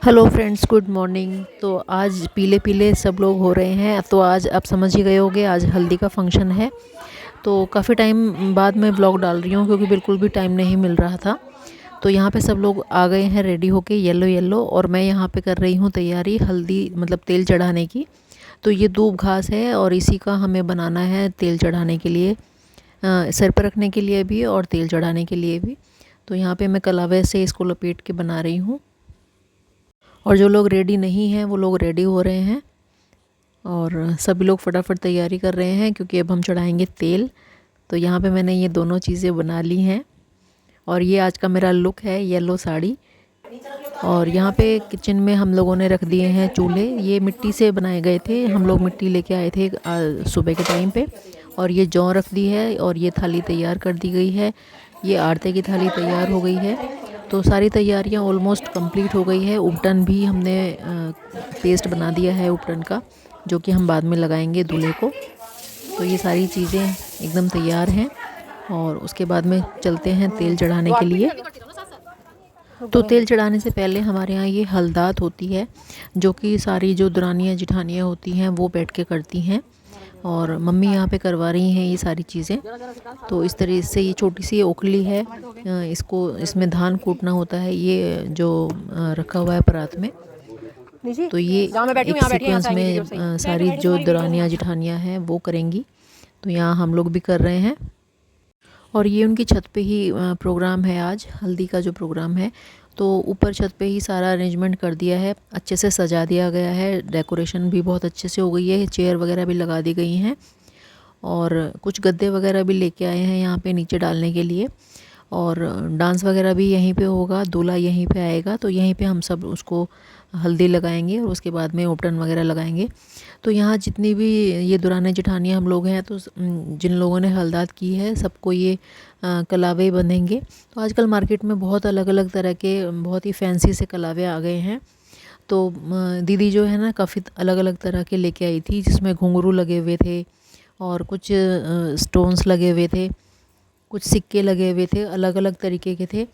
Hello friends, good morning. तो आज पीले पीले सब लोग हो रहे हैं। तो आज आप समझ ही गए होंगे, आज हल्दी का फंक्शन है। तो काफ़ी टाइम बाद मैं ब्लॉग डाल रही हूँ क्योंकि बिल्कुल भी टाइम नहीं मिल रहा था। तो यहाँ पे सब लोग आ गए हैं रेडी होके येलो येलो, और मैं यहाँ पे कर रही हूँ तैयारी हल्दी मतलब तेल चढ़ाने की। तो ये दूब घास है और इसी का हमें बनाना है तेल चढ़ाने के लिए, सर पर रखने के लिए भी और तेल चढ़ाने के लिए भी। तो यहाँ पे मैं कलावे से इसको लपेट के बना रही हूँ, और जो लोग रेडी नहीं हैं वो लोग रेडी हो रहे हैं, और सभी लोग फटाफट तैयारी कर रहे हैं क्योंकि अब हम चढ़ाएंगे तेल। तो यहाँ पे मैंने ये दोनों चीज़ें बना ली हैं, और ये आज का मेरा लुक है येलो साड़ी। और यहाँ पे किचन में हम लोगों ने रख दिए हैं चूल्हे, ये मिट्टी से बनाए गए थे, हम लोग मिट्टी लेके आए थे सुबह के टाइम पे। और ये जौ रख दी है, और ये थाली तैयार कर दी गई है, ये आरते की थाली तैयार हो गई है। तो सारी तैयारियां ऑलमोस्ट कंप्लीट हो गई है। उपटन भी हमने पेस्ट बना दिया है उपटन का, जो कि हम बाद में लगाएंगे दूल्हे को। तो ये सारी चीज़ें एकदम तैयार हैं, और उसके बाद में चलते हैं तेल चढ़ाने के लिए। तो तेल चढ़ाने से पहले हमारे यहाँ ये हलदात होती है, जो कि सारी जो दुरानियाँ जिठानियाँ होती हैं वो बैठ के करती हैं, और मम्मी यहाँ पे करवा रही हैं ये सारी चीज़ें। तो इस तरह से ये छोटी सी ओखली है, इसको इसमें धान कूटना होता है, ये जो रखा हुआ है परात में। तो ये एक सीक्वेंस में सारी जो दुरानियाँ जिठानियाँ हैं वो करेंगी। तो यहाँ हम लोग भी कर रहे हैं, और ये उनकी छत पे ही प्रोग्राम है आज हल्दी का जो प्रोग्राम है। तो ऊपर छत पे ही सारा अरेंजमेंट कर दिया है, अच्छे से सजा दिया गया है, डेकोरेशन भी बहुत अच्छे से हो गई है, चेयर वगैरह भी लगा दी गई हैं, और कुछ गद्दे वगैरह भी लेके आए हैं यहाँ पे नीचे डालने के लिए। और डांस वगैरह भी यहीं पे होगा, दूल्हा यहीं पे आएगा, तो यहीं पे हम सब उसको हल्दी लगाएंगे और उसके बाद में उपटन वगैरह लगाएंगे। तो यहाँ जितनी भी ये दुराने जेठानियाँ हम लोग हैं, तो जिन लोगों ने हलदात की है सबको ये कलावे बंधेंगे। तो आजकल मार्केट में बहुत अलग अलग तरह के बहुत ही फैंसी से कलावे आ गए हैं। तो दीदी जो है ना काफ़ी अलग अलग तरह के लेके आई थी, जिसमें घुंघरू लगे हुए थे, और कुछ स्टोन्स लगे हुए थे, कुछ सिक्के लगे हुए थे, अलग अलग तरीके के थे।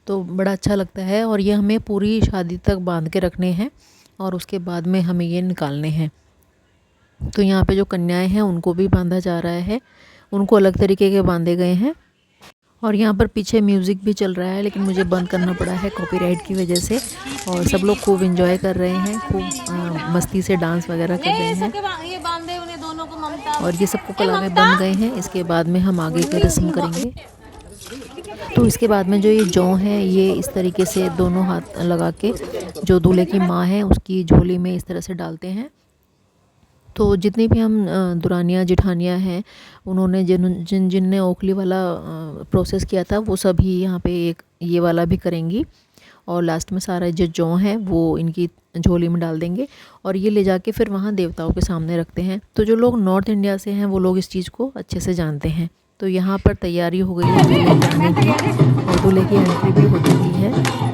तो बड़ा अच्छा लगता है, और ये हमें पूरी शादी तक बांध के रखने हैं, और उसके बाद में हमें ये निकालने हैं। तो यहाँ पे जो कन्याएं हैं उनको भी बांधा जा रहा है, उनको अलग तरीके के बांधे गए हैं। और यहाँ पर पीछे म्यूज़िक भी चल रहा है, लेकिन मुझे बंद करना पड़ा है कॉपीराइट की वजह से। और सब लोग खूब एंजॉय कर रहे हैं, खूब मस्ती से डांस वगैरह कर रहे हैं, और ये सबको कलावे बन गए हैं। इसके बाद में हम आगे की रस्म करेंगे। तो इसके बाद में जो ये जौ है, ये इस तरीके से दोनों हाथ लगा के जो दूल्हे की माँ है उसकी झोली में इस तरह से डालते हैं। तो जितनी भी हम दुरानियाँ जिठानियाँ हैं, उन्होंने जिन जिन ने ओखली वाला प्रोसेस किया था वो सभी यहाँ पे एक ये वाला भी करेंगी, और लास्ट में सारा जो जौ है वो इनकी झोली में डाल देंगे, और ये ले जाके फिर वहाँ देवताओं के सामने रखते हैं। तो जो लोग नॉर्थ इंडिया से हैं वो लोग इस चीज़ को अच्छे से जानते हैं। तो यहाँ पर तैयारी हो गई है दूल्हे के आने की, और दूल्हे की एंट्री भी हो चुकी है।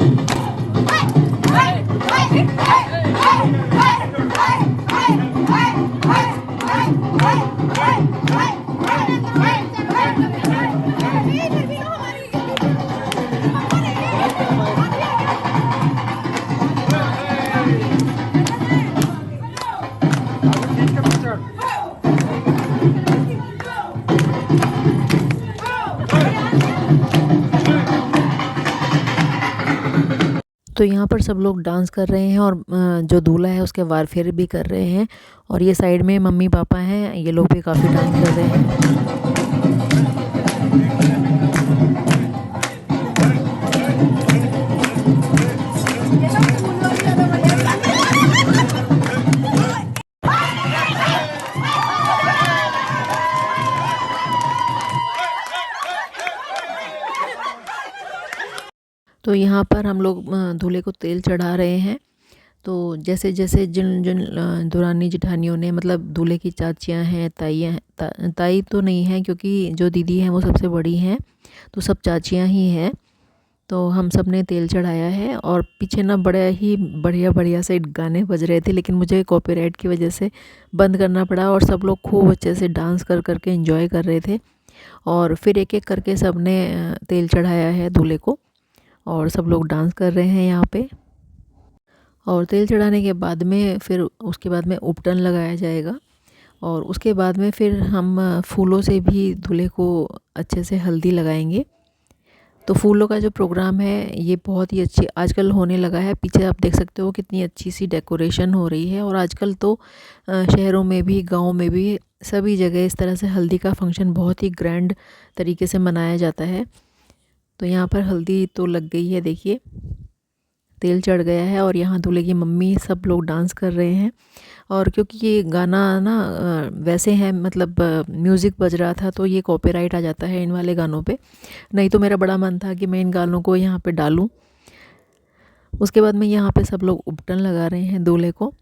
तो यहाँ पर सब लोग डांस कर रहे हैं, और जो दूल्हा है उसके वार फेरे भी कर रहे हैं, और ये साइड में मम्मी पापा हैं, ये लोग भी काफ़ी डांस कर रहे हैं। तो यहाँ पर हम लोग दूल्हे को तेल चढ़ा रहे हैं। तो जैसे जैसे जिन जिन दुरानी जिठानियों ने, मतलब दूल्हे की चाचियाँ हैं, ताइयाँ ताई तो नहीं है क्योंकि जो दीदी हैं वो सबसे बड़ी हैं, तो सब चाचियाँ ही हैं। तो हम सब ने तेल चढ़ाया है, और पीछे ना बड़ा ही बढ़िया बढ़िया से गाने बज रहे थे, लेकिन मुझे कॉपीराइट की वजह से बंद करना पड़ा, और सब लोग खूब अच्छे से डांस कर करके एंजॉय कर रहे थे। और फिर एक एक करके सब ने तेल चढ़ाया है दूल्हे को, और सब लोग डांस कर रहे हैं यहाँ पे। और तेल चढ़ाने के बाद में फिर उसके बाद में उपटन लगाया जाएगा। और उसके बाद में फिर हम फूलों से भी दूल्हे को अच्छे से हल्दी लगाएंगे। तो फूलों का जो प्रोग्राम है ये बहुत ही अच्छी आजकल होने लगा है। पीछे आप देख सकते हो कितनी अच्छी सी डेकोरेशन हो रही है। और आजकल तो शहरों में भी गाँव में भी सभी जगह इस तरह से हल्दी का फंक्शन बहुत ही ग्रैंड तरीके से मनाया जाता है। तो यहाँ पर हल्दी तो लग गई है, देखिए तेल चढ़ गया है और यहाँ दूल्हे की मम्मी सब लोग डांस कर रहे हैं। और क्योंकि ये गाना ना वैसे है, मतलब म्यूज़िक बज रहा था तो ये कॉपीराइट आ जाता है इन वाले गानों पे। नहीं तो मेरा बड़ा मन था कि मैं इन गानों को यहाँ पे डालूं। उसके बाद में यहाँ पे सब लोग उपटन लगा रहे हैं दूल्हे को,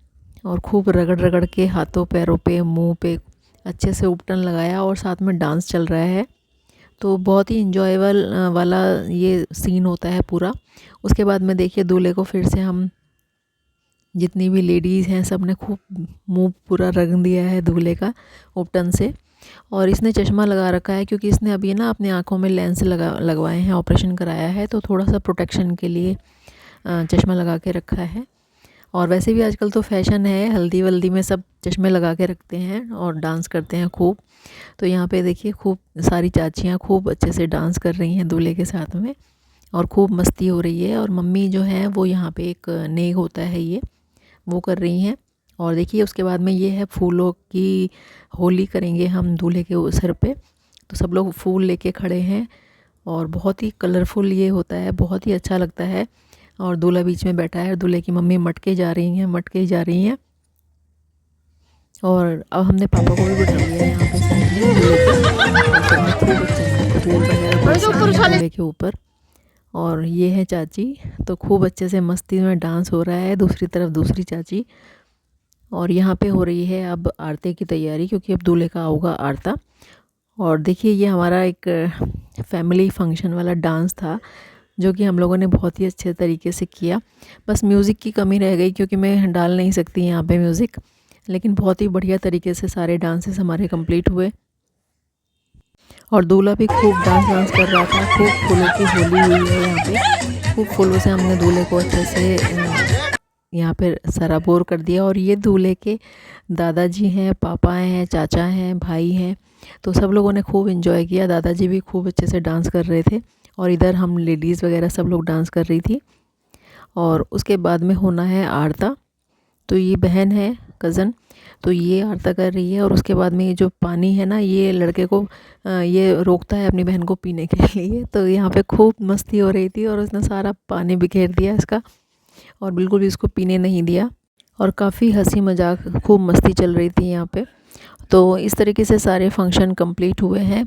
और खूब रगड़ रगड़ के हाथों पैरों पे मुंह पे अच्छे से उपटन लगाया और साथ में डांस चल रहा है। तो बहुत ही इंजॉयबल वाला ये सीन होता है पूरा। उसके बाद में देखिए दूल्हे को फिर से हम जितनी भी लेडीज़ हैं सब ने खूब मुंह पूरा रंग दिया है दूल्हे का उपटन से। और इसने चश्मा लगा रखा है क्योंकि इसने अभी ना अपनी आँखों में लेंस लगवाए हैं, ऑपरेशन कराया है, तो थोड़ा सा प्रोटेक्शन के लिए चश्मा लगा के रखा है। और वैसे भी आजकल तो फैशन है, हल्दी वल्दी में सब चश्मे लगा के रखते हैं और डांस करते हैं खूब। तो यहाँ पे देखिए खूब सारी चाचियाँ खूब अच्छे से डांस कर रही हैं दूल्हे के साथ में, और खूब मस्ती हो रही है। और मम्मी जो है वो यहाँ पे एक नेग होता है ये, वो कर रही हैं। और देखिए उसके बाद में ये है फूलों की होली करेंगे हम दूल्हे के सर पे। तो सब लोग फूल लेके खड़े हैं और बहुत ही कलरफुल ये होता है, बहुत ही अच्छा लगता है। और दूल्हा बीच में बैठा है, दूल्हे की मम्मी मटके जा रही हैं, मटके जा रही हैं। और अब हमने पापा को भी बिठा लिया है यहाँ पे साइड में दूल्हे के, और सबने खूब अच्छे से फूल वगैरह बरसाए हैं दूल्हे के ऊपर। और ये है चाची, तो खूब अच्छे से मस्ती में डांस हो रहा है। दूसरी तरफ दूसरी चाची। और यहाँ पे हो रही है अब आरती की तैयारी, क्योंकि अब दूल्हे का होगा आरता। और देखिए ये हमारा एक फैमिली फंक्शन वाला डांस था जो कि हम लोगों ने बहुत ही अच्छे तरीके से किया। बस म्यूज़िक की कमी रह गई क्योंकि मैं डाल नहीं सकती यहाँ पे म्यूज़िक, लेकिन बहुत ही बढ़िया तरीके से सारे डांसेस हमारे कंप्लीट हुए। और दूल्हा भी खूब डांस कर रहा था। खूब फूलों की होली हुई है यहाँ पे, खूब फूलों से हमने दूल्हे को अच्छे से यहाँ पे सराबोर कर दिया। और ये दूल्हे के दादाजी हैं, पापा हैं, चाचा हैं, भाई हैं, तो सब लोगों ने खूब एंजॉय किया। दादाजी भी खूब अच्छे से डांस कर रहे थे और इधर हम लेडीज़ वगैरह सब लोग डांस कर रही थी। और उसके बाद में होना है आरता। तो ये बहन है, कज़न, तो ये आरता कर रही है। और उसके बाद में ये जो पानी है ना, ये लड़के को ये रोकता है अपनी बहन को पीने के लिए। तो यहाँ पे खूब मस्ती हो रही थी और उसने सारा पानी बिखेर दिया इसका, और बिल्कुल भी इसको पीने नहीं दिया। और काफ़ी हंसी मजाक खूब मस्ती चल रही थी यहाँ पे। तो इस तरीके से सारे फंक्शन कंप्लीट हुए हैं।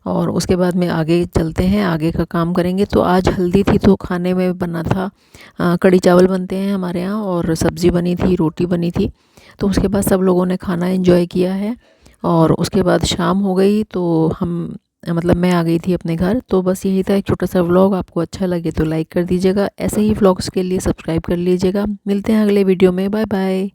और उसके बाद में आगे चलते हैं, आगे का काम करेंगे। तो आज हल्दी थी तो खाने में बना था कढ़ी चावल बनते हैं हमारे यहाँ, और सब्ज़ी बनी थी, रोटी बनी थी। तो उसके बाद सब लोगों ने खाना एंजॉय किया है। और उसके बाद शाम हो गई तो हम मतलब मैं आ गई थी अपने घर। तो बस यही था एक छोटा सा व्लॉग। आपको अच्छा लगे तो लाइक कर दीजिएगा, ऐसे ही व्लॉग्स के लिए सब्सक्राइब कर लीजिएगा। मिलते हैं अगले वीडियो में, बाय बाय।